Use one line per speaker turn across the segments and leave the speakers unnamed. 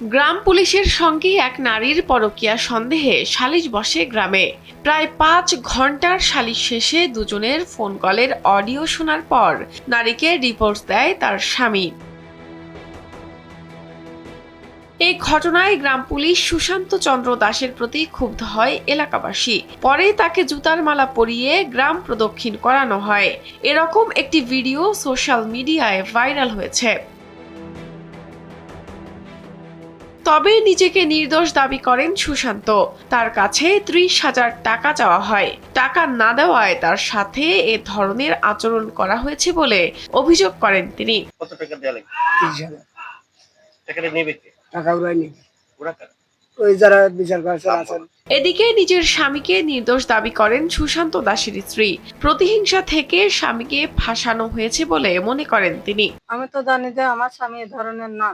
গ্রাম পুলিশের সঙ্গে এক নারীর পরকীয়া সন্দেহে সালিশ বসে গ্রামে। প্রায় ৫ ঘন্টার সালিশ শেষে দুজনের ফোন কলের অডিও শোনার পর নারীকে ডিভোর্স দেয় তার স্বামী। এই ঘটনায় গ্রাম পুলিশ সুশান্ত চন্দ্র দাসের প্রতি ক্ষুব্ধ হয় এলাকাবাসী। পরে তাকে জুতার মালা পরিয়ে গ্রাম প্রদক্ষিণ করানো হয়। এরকম একটি ভিডিও সোশ্যাল মিডিয়ায় ভাইরাল হয়েছে। তবে নিজেকে নির্দোষ দাবি করেন সুশান্ত। তার কাছে ৩০,০০০ টাকা চাওয়া হয়। টাকা না দেওয়ায় তার সাথে এ ধরনের আচরণ করা হয়েছে বলে অভিযোগ করেন তিনি।
কত টাকা দেওয়া লাগবে? 30,000 টাকাটা নেবে কে?
টাকা ওরাই নেবে,
ওরা কারা?
ওই যারা বিচার করছেন আছেন।
এদিকে নিজের স্বামীকে নির্দোষ দাবি করেন সুশান্ত দাসের স্ত্রী। প্রতিহিংসা থেকে স্বামীকে ফাঁসানো হয়েছে বলে মনে করেন তিনি।
আমি তো জানি যে আমার স্বামী এ ধরনের না।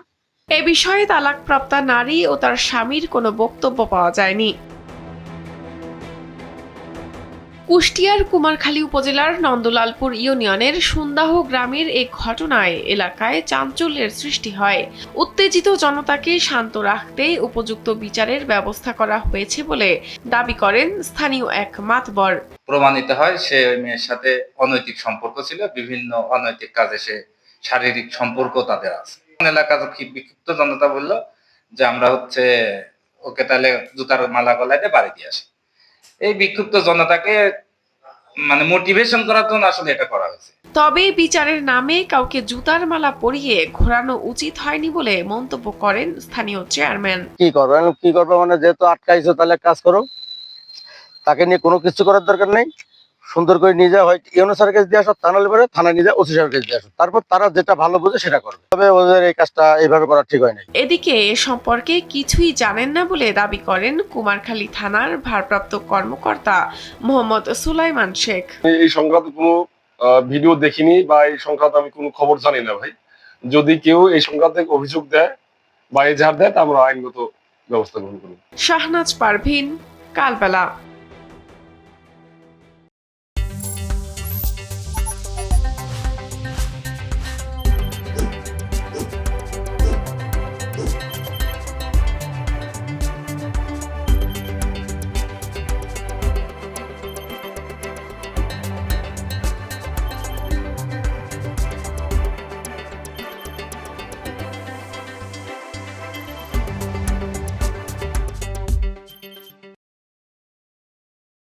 এ বিষয়ে তালাকপ্রাপ্তা নারী ও তার স্বামীর কোনো বক্তব্য পাওয়া যায়নি। কুষ্টিয়ার কুমারখালী উপজেলার নন্দলালপুর ইউনিয়নের সুন্দাহ গ্রামের এই ঘটনায় এলাকায় চাঞ্চল্যের সৃষ্টি হয়। উত্তেজিত জনতাকে শান্ত রাখতে উপযুক্ত বিচারের ব্যবস্থা করা হয়েছে বলে দাবি করেন স্থানীয় এক মাতবর।
প্রমাণিত হয় সে ওই মেয়ের সাথে অনৈতিক সম্পর্ক ছিল, বিভিন্ন অনৈতিক কাজে সে শারীরিক সম্পর্ক তাদের আছে। এলাকার বিক্ষিপ্ত জনতা বলল যে আমরা ওকে তাহলে জুতার মালা গলাইতে বাড়ি দিয়ে আসি। এই বিক্ষুব্ধ জনতাকে মোটিভেশন করার জন্য আসলে এটা করা হয়েছে।
তবে বিচারের নামে কাউকে জুতার মালা পরিয়ে ঘোরানো উচিত হয়নি বলে মন্তব্য করেন স্থানীয় চেয়ারম্যান।
কি করবে মানে যেহেতু আটকাইছো তাহলে কাজ করো, তাকে নিয়ে কোনো কিছু করার দরকার নেই। সুন্দর করে নিয়ে যাওয়া হয় ইউনো স্যারের কাছে দিয়ে আসো, তা নাহলে পরে থানায় নিয়ে যাও, ওসি স্যারের কাছে দিয়ে আসো, তারপর তারা যেটা ভালো বোঝে সেটা করবে। তবে ওদের এই কাজটা এইভাবে করা ঠিক হয় না।
এদিকে এ সম্পর্কে কিছুই জানেন না বলে দাবি করেন কুমারখালী থানার ভারপ্রাপ্ত কর্মকর্তা মোহাম্মদ সুলাইমান শেখ।
এই সংক্রান্ত কোনো ভিডিও দেখিনি বা এই সংক্রান্ত আমি কোনো খবর জানি না ভাই। যদি কেউ এই সংক্রান্ত অভিযোগ দেয় বা এজাহার দেয় তা আমরা আইনগত ব্যবস্থা গ্রহণ করব।
শাহনাজ পারভিন, কালবেলা।